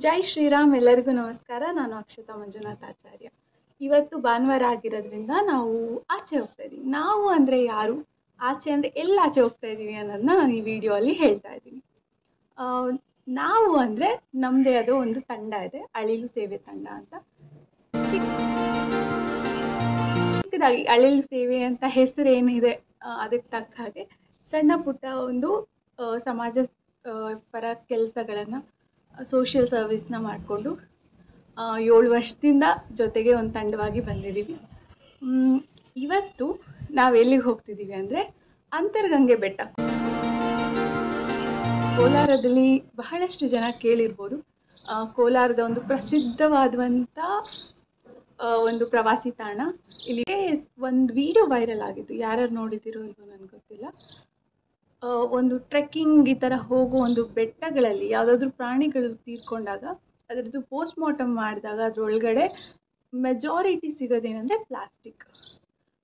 ಜೈ ಶ್ರೀರಾಮ್. ಎಲ್ಲರಿಗೂ ನಮಸ್ಕಾರ. ನಾನು ಅಕ್ಷತಾ ಮಂಜುನಾಥ್ ಆಚಾರ್ಯ. ಇವತ್ತು ಭಾನುವಾರ ಆಗಿರೋದ್ರಿಂದ ನಾವು ಆಚೆ ಹೋಗ್ತಾ ಇದ್ದೀವಿ. ನಾವು ಅಂದರೆ ಯಾರು, ಆಚೆ ಅಂದರೆ ಎಲ್ಲ ಆಚೆ ಹೋಗ್ತಾ ಇದ್ದೀವಿ ಅನ್ನೋದನ್ನ ನಾನು ಈ ವಿಡಿಯೋ ಅಲ್ಲಿ ಹೇಳ್ತಾ ಇದ್ದೀನಿ. ನಾವು ಅಂದರೆ ನಮ್ಮದೇ ಆದ ಒಂದು ತಂಡ ಇದೆ, ಅಳಿಲು ಸೇವೆ ತಂಡ ಅಂತ. ಚಿಕ್ಕದಾಗಿ ಅಳಿಲು ಸೇವೆ ಅಂತ ಹೆಸರು ಏನಿದೆ ಅದಕ್ಕೆ ತಕ್ಕ ಹಾಗೆ ಸಣ್ಣ ಪುಟ್ಟ ಒಂದು ಸಮಾಜ ಪರ ಕೆಲಸಗಳನ್ನು, ಸೋಷಿಯಲ್ ಸರ್ವಿಸ್ನ ಮಾಡಿಕೊಂಡು 7 ವರ್ಷದಿಂದ ಜೊತೆಗೆ ಒಂದು ತಂಡವಾಗಿ ಬಂದಿದ್ದೀವಿ. ಇವತ್ತು ನಾವು ಎಲ್ಲಿಗೆ ಹೋಗ್ತಿದ್ದೀವಿ ಅಂದರೆ ಅಂತರಗಂಗೆ ಬೆಟ್ಟ. ಕೋಲಾರದಲ್ಲಿ ಬಹಳಷ್ಟು ಜನ ಕೇಳಿರ್ಬೋದು. ಕೋಲಾರದ ಒಂದು ಪ್ರಸಿದ್ಧವಾದಂಥ ಒಂದು ಪ್ರವಾಸಿ ತಾಣ. ಇಲ್ಲಿಗೆ ಒಂದು ವಿಡಿಯೋ ವೈರಲ್ ಆಗಿತ್ತು, ಯಾರು ನೋಡಿದಿರೋ ಇಲ್ವೋ ನನಗೆ ಗೊತ್ತಿಲ್ಲ. ಒಂದು ಟ್ರೆಕ್ಕಿಂಗ್ ಈ ಥರ ಹೋಗೋ ಒಂದು ಬೆಟ್ಟಗಳಲ್ಲಿ ಯಾವುದಾದ್ರೂ ಪ್ರಾಣಿಗಳು ತೀರ್ಕೊಂಡಾಗ ಅದರದ್ದು ಪೋಸ್ಟ್ ಮಾರ್ಟಮ್ ಮಾಡಿದಾಗ ಅದರೊಳಗಡೆ ಮೆಜಾರಿಟಿ ಸಿಗೋದೇನೆಂದರೆ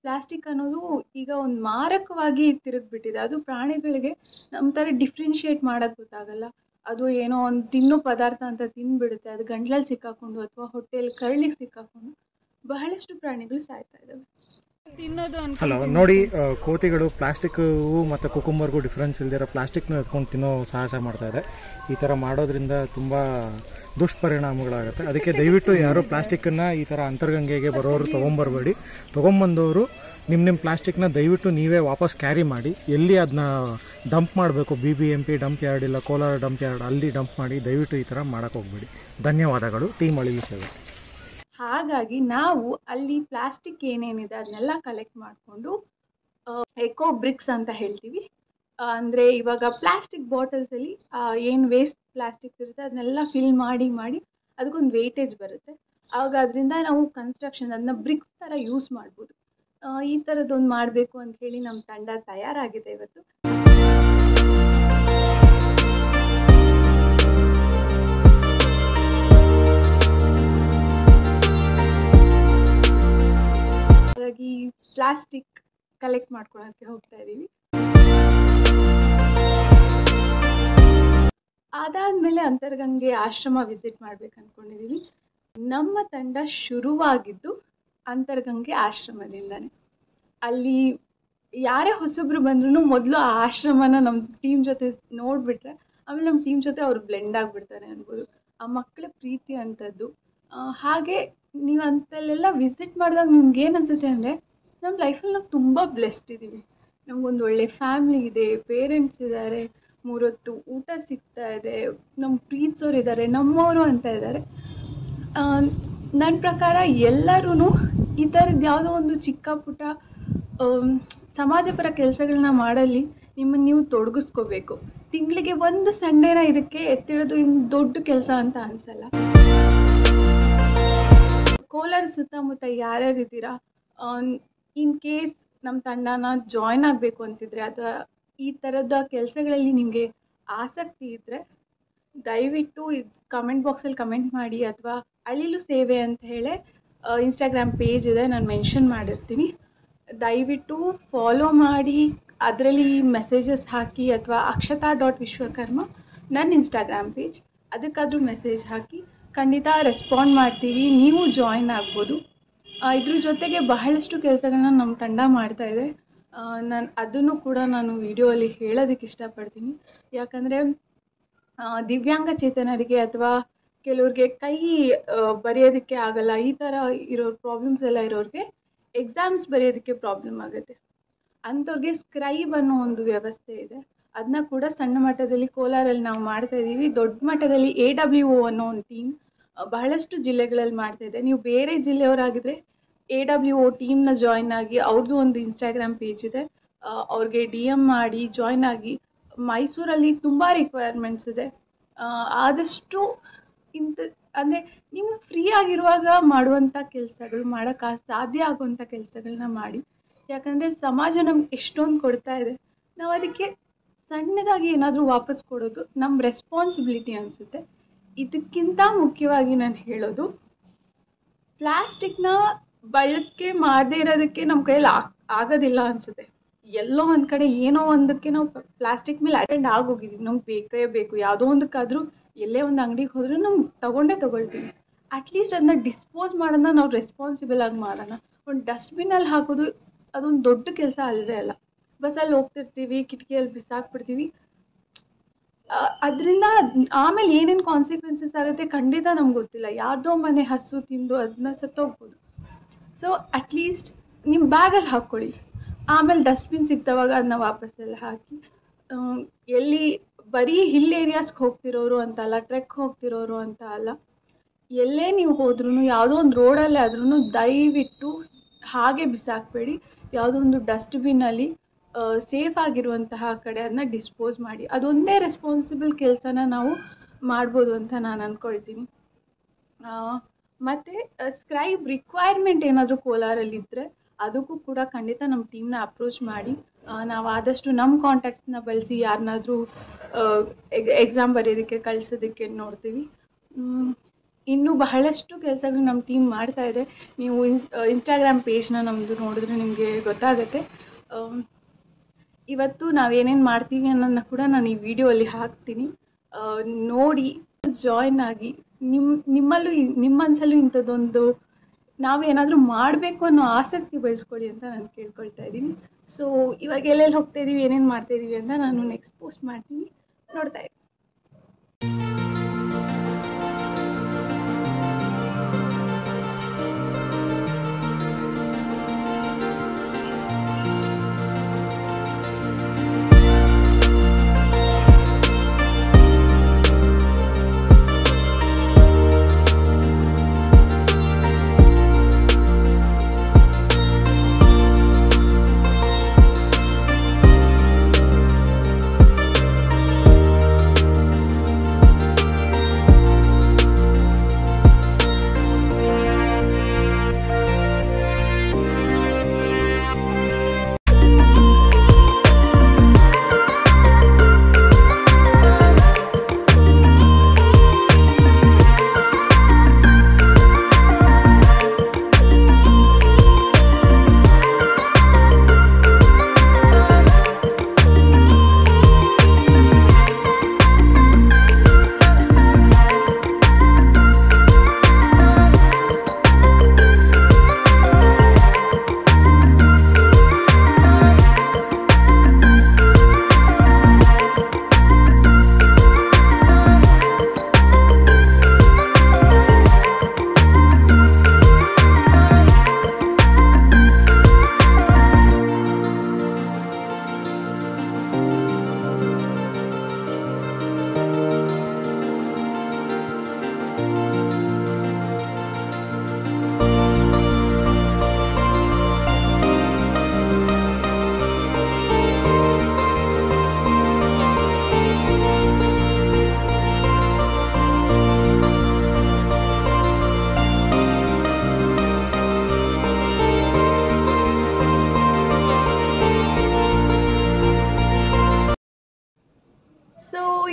ಪ್ಲಾಸ್ಟಿಕ್ ಅನ್ನೋದು ಈಗ ಒಂದು ಮಾರಕವಾಗಿ ತಿರುಗಿಬಿಟ್ಟಿದೆ. ಅದು ಪ್ರಾಣಿಗಳಿಗೆ ನಮ್ಮ ಥರ ಡಿಫ್ರೆನ್ಷಿಯೇಟ್ ಮಾಡೋಕ್ಕೆ ಗೊತ್ತಾಗಲ್ಲ. ಅದು ಏನೋ ಒಂದು ತಿನ್ನೋ ಪದಾರ್ಥ ಅಂತ ತಿಂದುಬಿಡುತ್ತೆ, ಅದು ಗಂಟ್ಲಲ್ಲಿ ಸಿಕ್ಕಾಕೊಂಡು ಅಥವಾ ಹೊಟ್ಟೆಯಲ್ಲಿ ಕರಳಿಗೆ ಸಿಕ್ಕಾಕೊಂಡು ಬಹಳಷ್ಟು ಪ್ರಾಣಿಗಳು ಸಾಯ್ತಾ ಇದ್ದಾವೆ. ಹಲೋ ನೋಡಿ, ಕೋತಿಗಳು ಪ್ಲಾಸ್ಟಿಕ್ಗೂ ಮತ್ತು ಕುಕುಂಬರ್ಗೂ ಡಿಫ್ರೆನ್ಸ್ ಇಲ್ದಿರೋ ಪ್ಲಾಸ್ಟಿಕ್ನ ಎತ್ಕೊಂಡು ತಿನ್ನೋ ಸಾಹಸ ಮಾಡ್ತಾ ಇದೆ. ಈ ಥರ ಮಾಡೋದ್ರಿಂದ ತುಂಬ ದುಷ್ಪರಿಣಾಮಗಳಾಗುತ್ತೆ. ಅದಕ್ಕೆ ದಯವಿಟ್ಟು ಯಾರು ಪ್ಲಾಸ್ಟಿಕ್ಕನ್ನು ಈ ಥರ ಅಂತರ್ಗಂಗೆಗೆ ಬರೋರು ತೊಗೊಂಬರ್ಬೇಡಿ. ತೊಗೊಂಬಂದವರು ನಿಮ್ಮ ಪ್ಲಾಸ್ಟಿಕ್ನ ದಯವಿಟ್ಟು ನೀವೇ ವಾಪಸ್ ಕ್ಯಾರಿ ಮಾಡಿ. ಎಲ್ಲಿ ಅದನ್ನ ಡಂಪ್ ಮಾಡಬೇಕು, BBMP ಡಂಪ್ ಯಾರ್ಡ್ ಇಲ್ಲ ಕೋಲಾರ ಡಂಪ್ ಯಾರ್ಡ್, ಅಲ್ಲಿ ಡಂಪ್ ಮಾಡಿ. ದಯವಿಟ್ಟು ಈ ಥರ ಮಾಡೋಕ್ಕೆ ಹೋಗ್ಬೇಡಿ. ಧನ್ಯವಾದಗಳು. ಟೀಮ್ ಅಳಿಲು ಸೇವೆ. ಹಾಗಾಗಿ ನಾವು ಅಲ್ಲಿ ಪ್ಲಾಸ್ಟಿಕ್ ಏನೇನಿದೆ ಅದನ್ನೆಲ್ಲ ಕಲೆಕ್ಟ್ ಮಾಡಿಕೊಂಡು ಎಕೋ ಬ್ರಿಕ್ಸ್ ಅಂತ ಹೇಳ್ತೀವಿ. ಅಂದರೆ ಇವಾಗ ಪ್ಲಾಸ್ಟಿಕ್ ಬಾಟಲ್ಸಲ್ಲಿ ಏನು ವೇಸ್ಟ್ ಪ್ಲಾಸ್ಟಿಕ್ಸ್ ಇರುತ್ತೆ ಅದನ್ನೆಲ್ಲ ಫಿಲ್ ಮಾಡಿ ಅದಕ್ಕೊಂದು ವೇಟೇಜ್ ಬರುತ್ತೆ. ಆವಾಗ ಅದರಿಂದ ನಾವು ಕನ್ಸ್ಟ್ರಕ್ಷನ್ ಅದನ್ನ ಬ್ರಿಕ್ಸ್ ಥರ ಯೂಸ್ ಮಾಡ್ಬೋದು. ಈ ಥರದ್ದೊಂದು ಮಾಡಬೇಕು ಅಂತ ಹೇಳಿ ನಮ್ಮ ತಂಡ ತಯಾರಾಗಿದೆ ಇವತ್ತು. ಹಾಗಾಗಿ ಪ್ಲಾಸ್ಟಿಕ್ ಕಲೆಕ್ಟ್ ಮಾಡ್ಕೊಳ್ಳೋಕ್ಕೆ ಹೋಗ್ತಾ ಇದ್ದೀವಿ. ಅದಾದಮೇಲೆ ಅಂತರ್ಗಂಗೆ ಆಶ್ರಮ ವಿಸಿಟ್ ಮಾಡ್ಬೇಕು ಅಂದ್ಕೊಂಡಿದ್ದೀವಿ. ನಮ್ಮ ತಂಡ ಶುರುವಾಗಿದ್ದು ಅಂತರ್ಗಂಗೆ ಆಶ್ರಮದಿಂದನೇ. ಅಲ್ಲಿ ಯಾರೇ ಹೊಸಬ್ರು ಬಂದ್ರೂ ಮೊದಲು ಆ ಆಶ್ರಮನ ನಮ್ಮ ಟೀಮ್ ಜೊತೆ ನೋಡಿಬಿಟ್ರೆ ಆಮೇಲೆ ನಮ್ಮ ಟೀಮ್ ಜೊತೆ ಅವ್ರು ಬ್ಲೆಂಡ್ ಆಗಿಬಿಡ್ತಾರೆ ಅನ್ಬೋದು. ಆ ಮಕ್ಕಳ ಪ್ರೀತಿ ಅಂಥದ್ದು. ಹಾಗೆ ನೀವು ಅಂತಲ್ಲೆಲ್ಲ ವಿಸಿಟ್ ಮಾಡಿದಾಗ ನಿಮ್ಗೆ ಏನು ಅನಿಸುತ್ತೆ ಅಂದರೆ ನಮ್ಮ ಲೈಫಲ್ಲಿ ನಾವು ತುಂಬ ಬ್ಲೆಸ್ಡ್ ಇದ್ದೀವಿ. ನಮಗೊಂದು ಒಳ್ಳೆ ಫ್ಯಾಮ್ಲಿ ಇದೆ, ಪೇರೆಂಟ್ಸ್ ಇದ್ದಾರೆ, 3 ಹೊತ್ತು ಊಟ ಸಿಗ್ತಾ ಇದೆ, ನಮ್ಮ ಪ್ರೀತಿಸೋರು ಇದ್ದಾರೆ, ನಮ್ಮವರು ಅಂತ ಇದ್ದಾರೆ. ನನ್ನ ಪ್ರಕಾರ ಎಲ್ಲರೂ ಈ ಥರದ್ದು ಯಾವುದೋ ಒಂದು ಚಿಕ್ಕ ಪುಟ್ಟ ಸಮಾಜಪರ ಕೆಲಸಗಳನ್ನ ಮಾಡಲಿ ನಿಮ್ಮನ್ನು ನೀವು ತೊಡಗಿಸ್ಕೋಬೇಕು. ತಿಂಗಳಿಗೆ ಒಂದು ಸಂಡೇನ ಇದಕ್ಕೆ ಎತ್ತಿಡೋದು ಇನ್ನು ದೊಡ್ಡ ಕೆಲಸ ಅಂತ ಅನಿಸಲ್ಲ. ಕೋಲಾರ ಸುತ್ತಮುತ್ತ ಯಾರ್ಯಾರು ಇದ್ದೀರಾ, ಇನ್ ಕೇಸ್ ನಮ್ಮ ತಂಡನ ಜಾಯ್ನ್ ಆಗಬೇಕು ಅಂತಿದ್ರೆ ಅಥವಾ ಈ ಥರದ ಕೆಲಸಗಳಲ್ಲಿ ನಿಮಗೆ ಆಸಕ್ತಿ ಇದ್ದರೆ ದಯವಿಟ್ಟು ಕಮೆಂಟ್ ಬಾಕ್ಸಲ್ಲಿ ಕಮೆಂಟ್ ಮಾಡಿ, ಅಥವಾ ಅಳಿಲು ಸೇವೆ ಅಂತ ಹೇಳಿ ಇನ್ಸ್ಟಾಗ್ರಾಮ್ ಪೇಜ್ ಇದೆ, ನಾನು ಮೆನ್ಷನ್ ಮಾಡಿರ್ತೀನಿ. ದಯವಿಟ್ಟು ಫಾಲೋ ಮಾಡಿ, ಅದರಲ್ಲಿ ಮೆಸೇಜಸ್ ಹಾಕಿ, ಅಥವಾ akshata.vishwakarma ನನ್ನ ಇನ್ಸ್ಟಾಗ್ರಾಮ್ ಪೇಜ್, ಅದಕ್ಕಾದರೂ ಮೆಸೇಜ್ ಹಾಕಿ. ಖಂಡಿತ ರೆಸ್ಪಾಂಡ್ ಮಾಡ್ತೀವಿ, ನೀವು ಜಾಯಿನ್ ಆಗ್ಬೋದು. ಇದ್ರ ಜೊತೆಗೆ ಬಹಳಷ್ಟು ಕೆಲಸಗಳನ್ನ ನಮ್ಮ ತಂಡ ಮಾಡ್ತಾಯಿದೆ. ಅದನ್ನು ಕೂಡ ನಾನು ವಿಡಿಯೋಲ್ಲಿ ಹೇಳೋದಕ್ಕೆ ಇಷ್ಟಪಡ್ತೀನಿ. ಯಾಕಂದರೆ ದಿವ್ಯಾಂಗಚೇತನರಿಗೆ ಅಥವಾ ಕೆಲವ್ರಿಗೆ ಕೈ ಬರೆಯೋದಕ್ಕೆ ಆಗಲ್ಲ, ಈ ಥರ ಇರೋ ಪ್ರಾಬ್ಲಮ್ಸ್ ಎಲ್ಲ ಇರೋರಿಗೆ ಎಕ್ಸಾಮ್ಸ್ ಬರೆಯೋದಕ್ಕೆ ಪ್ರಾಬ್ಲಮ್ ಆಗುತ್ತೆ. ಅಂಥವ್ರಿಗೆ ಸ್ಕ್ರೈಬ್ ಅನ್ನೋ ಒಂದು ವ್ಯವಸ್ಥೆ ಇದೆ, ಅದನ್ನ ಕೂಡ ಸಣ್ಣ ಮಟ್ಟದಲ್ಲಿ ಕೋಲಾರಲ್ಲಿ ನಾವು ಮಾಡ್ತಾಯಿದ್ದೀವಿ. ದೊಡ್ಡ ಮಟ್ಟದಲ್ಲಿ AWO ಅನ್ನೋ ಒಂದು ಟೀಮ್ ಬಹಳಷ್ಟು ಜಿಲ್ಲೆಗಳಲ್ಲಿ ಮಾಡ್ತಾಯಿದೆ. ನೀವು ಬೇರೆ ಜಿಲ್ಲೆಯವರಾಗಿದ್ದರೆ AWO ಟೀಮ್ನ ಜಾಯ್ನ್ ಆಗಿ, ಅವ್ರದ್ದು ಒಂದು ಇನ್ಸ್ಟಾಗ್ರಾಮ್ ಪೇಜ್ ಇದೆ, ಅವ್ರಿಗೆ DM ಮಾಡಿ ಜಾಯ್ನ್ ಆಗಿ. ಮೈಸೂರಲ್ಲಿ ತುಂಬ ರಿಕ್ವೈರ್ಮೆಂಟ್ಸ್ ಇದೆ. ಆದಷ್ಟು ಅಂದರೆ ನಿಮಗೆ ಫ್ರೀ ಆಗಿರುವಾಗ ಮಾಡುವಂಥ ಕೆಲಸಗಳು, ಮಾಡೋಕ್ಕೆ ಸಾಧ್ಯ ಆಗುವಂಥ ಕೆಲಸಗಳನ್ನ ಮಾಡಿ. ಯಾಕಂದರೆ ಸಮಾಜ ನಮ್ಗೆ ಎಷ್ಟೊಂದು ಕೊಡ್ತಾ ಇದೆ, ನಾವು ಅದಕ್ಕೆ ಸಣ್ಣದಾಗಿ ಏನಾದರೂ ವಾಪಸ್ ಕೊಡೋದು ನಮ್ಮ ರೆಸ್ಪಾನ್ಸಿಬಿಲಿಟಿ ಅನಿಸುತ್ತೆ. ಇದಕ್ಕಿಂತ ಮುಖ್ಯವಾಗಿ ನಾನು ಹೇಳೋದು, ಪ್ಲಾಸ್ಟಿಕ್ನ ಬಳಕೆ ಮಾಡದೇ ಇರೋದಕ್ಕೆ ನಮ್ಮ ಕೈಯಲ್ಲಿ ಆಗೋದಿಲ್ಲ ಅನಿಸುತ್ತೆ. ಎಲ್ಲೋ ಒಂದು ಕಡೆ ಏನೋ ಒಂದಕ್ಕೆ ನಾವು ಪ್ಲಾಸ್ಟಿಕ್ ಮೇಲೆ ಅಟೆಂಡ್ ಆಗೋಗಿದ್ದೀವಿ. ನಮ್ಗೆ ಬೇಕೇ ಬೇಕು, ಯಾವುದೋ ಒಂದಕ್ಕಾದರೂ ಎಲ್ಲೇ ಒಂದು ಅಂಗಡಿಗೆ ಹೋದ್ರೂ ನಾವು ತೊಗೊಳ್ತೀವಿ. ಅಟ್ಲೀಸ್ಟ್ ಅದನ್ನ ಡಿಸ್ಪೋಸ್ ಮಾಡೋಣ ನಾವು ರೆಸ್ಪಾನ್ಸಿಬಲ್ ಆಗಿ ಮಾಡೋಣ. ಒಂದು ಡಸ್ಟ್ಬಿನಲ್ಲಿ ಹಾಕೋದು ಅದೊಂದು ದೊಡ್ಡ ಕೆಲಸ ಅಲ್ಲವೇ ಅಲ್ಲ. ಬಸ್ಸಲ್ಲಿ ಹೋಗ್ತಿರ್ತೀವಿ, ಕಿಟಕಿಯಲ್ಲಿ ಬಿಸಾಕ್ಬಿಡ್ತೀವಿ. ಅದರಿಂದ ಆಮೇಲೆ ಏನೇನು ಕಾನ್ಸಿಕ್ವೆನ್ಸಸ್ ಆಗುತ್ತೆ ಖಂಡಿತ ನಮ್ಗೆ ಗೊತ್ತಿಲ್ಲ. ಯಾರ್ದೋ ಮನೆ ಹಸು ತಿಂದು ಅದನ್ನ ಸತ್ತೋಗ್ಬೋದು. ಸೊ ಅಟ್ಲೀಸ್ಟ್ ನಿಮ್ಮ ಬ್ಯಾಗಲ್ಲಿ ಹಾಕ್ಕೊಳ್ಳಿ. ಆಮೇಲೆ ಡಸ್ಟ್ಬಿನ್ ಸಿಗ್ದವಾಗ ಅದನ್ನ ವಾಪಸ್ಸೆಲ್ಲ ಹಾಕಿ. ಎಲ್ಲಿ ಬರೀ ಹಿಲ್ ಏರಿಯಾಸ್ಗೆ ಹೋಗ್ತಿರೋರು ಅಂತ ಅಲ್ಲ, ಟ್ರೆಕ್ ಹೋಗ್ತಿರೋರು ಅಂತ ಅಲ್ಲ, ಎಲ್ಲೇ ನೀವು ಹೋದ್ರೂ ಯಾವುದೋ ಒಂದು ರೋಡಲ್ಲೇ ಆದ್ರೂ ದಯವಿಟ್ಟು ಹಾಗೆ ಬಿಸಾಕಬೇಡಿ. ಯಾವುದೋ ಒಂದು ಡಸ್ಟ್ಬಿನ್ನಲ್ಲಿ ಸೇಫ್ ಆಗಿರುವಂತಹ ಕಡೆ ಅದನ್ನ ಡಿಸ್ಪೋಸ್ ಮಾಡಿ. ಅದೊಂದೇ ರೆಸ್ಪಾನ್ಸಿಬಲ್ ಕೆಲಸನ ನಾವು ಮಾಡ್ಬೋದು ಅಂತ ನಾನು ಅಂದ್ಕೊಳ್ತೀನಿ. ಮತ್ತು ಸ್ಕ್ರೈಬ್ ರಿಕ್ವೈರ್ಮೆಂಟ್ ಏನಾದರೂ ಕೋಲಾರಲ್ಲಿದ್ದರೆ ಅದಕ್ಕೂ ಕೂಡ ಖಂಡಿತ ನಮ್ಮ ಟೀಮ್ನ ಅಪ್ರೋಚ್ ಮಾಡಿ ನಾವು ಆದಷ್ಟು ನಮ್ಮ ಕಾಂಟ್ಯಾಕ್ಟ್ಸ್ನ ಬಳಸಿ ಯಾರನ್ನಾದರೂ ಎಕ್ಸಾಮ್ ಬರೆಯೋದಕ್ಕೆ ಕಳಿಸೋದಕ್ಕೆ ನೋಡ್ತೀವಿ. ಇನ್ನೂ ಬಹಳಷ್ಟು ಕೆಲಸಗಳು ನಮ್ಮ ಟೀಮ್ ಮಾಡ್ತಾ ಇದೆ. ನೀವು ಇನ್ಸ್ಟಾಗ್ರಾಮ್ ಪೇಜ್ನ ನಮ್ಮದು ನೋಡಿದ್ರೆ ನಿಮಗೆ ಗೊತ್ತಾಗುತ್ತೆ. ಇವತ್ತು ನಾವೇನೇನು ಮಾಡ್ತೀವಿ ಅನ್ನೋದನ್ನ ಕೂಡ ನಾನು ಈ ವಿಡಿಯೋಲ್ಲಿ ಹಾಕ್ತೀನಿ. ನೋಡಿ ಜಾಯ್ನ್ ಆಗಿ ನಿಮ್ಮಲ್ಲೂ ನಿಮ್ಮ ಮನಸ್ಸಲ್ಲೂ ಇಂಥದ್ದೊಂದು ನಾವೇನಾದರೂ ಮಾಡಬೇಕು ಅನ್ನೋ ಆಸಕ್ತಿ ಬೆಳೆಸ್ಕೊಳ್ಳಿ ಅಂತ ನಾನು ಕೇಳ್ಕೊಳ್ತಾ ಇದ್ದೀನಿ. ಸೊ ಇವಾಗ ಎಲ್ಲೆಲ್ಲಿ ಹೋಗ್ತಾ ಇದ್ದೀವಿ, ಏನೇನು ಮಾಡ್ತಾ ಇದ್ದೀವಿ ಅಂತ ನಾನು ನೆಕ್ಸ್ಟ್ ಪೋಸ್ಟ್ ಮಾಡ್ತೀನಿ, ನೋಡ್ತಾ ಇದ್ದೀನಿ.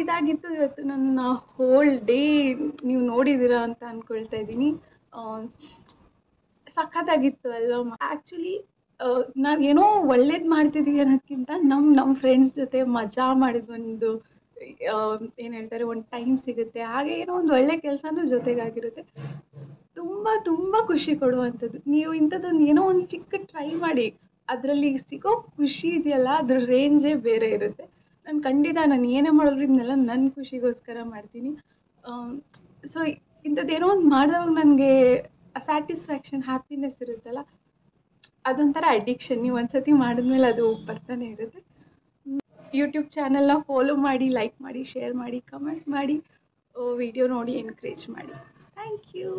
ಇದಾಗಿತ್ತು ಇವತ್ತು ನನ್ನ ಹೋಲ್ ಡೇ. ನೀವು ನೋಡಿದ್ದೀರಾ ಅಂತ ಅಂದ್ಕೊಳ್ತಾ ಇದ್ದೀನಿ. ಸಖತ್ತಾಗಿತ್ತು ಅಲ್ವಾ? ಆ್ಯಕ್ಚುಲಿ ನಾವೇನೋ ಒಳ್ಳೇದು ಮಾಡ್ತಿದ್ದೀವಿ ಅನ್ನೋದಕ್ಕಿಂತ ನಮ್ಮ ಫ್ರೆಂಡ್ಸ್ ಜೊತೆ ಮಜಾ ಮಾಡಿದ ಒಂದು ಏನು ಹೇಳ್ತಾರೆ, ಒಂದು ಟೈಮ್ ಸಿಗುತ್ತೆ. ಹಾಗೆ ಏನೋ ಒಂದು ಒಳ್ಳೆ ಕೆಲಸನೂ ಜೊತೆಗಾಗಿರುತ್ತೆ. ತುಂಬ ತುಂಬ ಖುಷಿ ಕೊಡುವಂಥದ್ದು. ನೀವು ಇಂಥದ್ದೊಂದು ಏನೋ ಒಂದು ಚಿಕ್ಕ ಟ್ರೈ ಮಾಡಿ, ಅದರಲ್ಲಿ ಸಿಗೋ ಖುಷಿ ಇದೆಯಲ್ಲ, ಅದ್ರ ರೇಂಜೇ ಬೇರೆ ಇರುತ್ತೆ. ನಾನು ಏನೇ ಮಾಡಿದ್ರು ಇದನ್ನೆಲ್ಲ ನನ್ನ ಖುಷಿಗೋಸ್ಕರ ಮಾಡ್ತೀನಿ. ಸೊ ಇಂಥದ್ದೇನೋ ಒಂದು ಮಾಡಿದಾಗ ನನಗೆ ಸ್ಯಾಟಿಸ್ಫ್ಯಾಕ್ಷನ್, ಹ್ಯಾಪಿನೆಸ್ ಇರುತ್ತಲ್ಲ, ಅದೊಂಥರ ಅಡಿಕ್ಷನ್. ನೀವು ಒಂದ್ಸತಿ ಮಾಡಿದ್ಮೇಲೆ ಅದು ಬರ್ತಾನೆ ಇರುತ್ತೆ. ಯೂಟ್ಯೂಬ್ ಚಾನಲ್ನ ಫಾಲೋ ಮಾಡಿ, ಲೈಕ್ ಮಾಡಿ, ಶೇರ್ ಮಾಡಿ, ಕಮೆಂಟ್ ಮಾಡಿ, ವಿಡಿಯೋ ನೋಡಿ ಎನ್ಕರೇಜ್ ಮಾಡಿ. Thank you.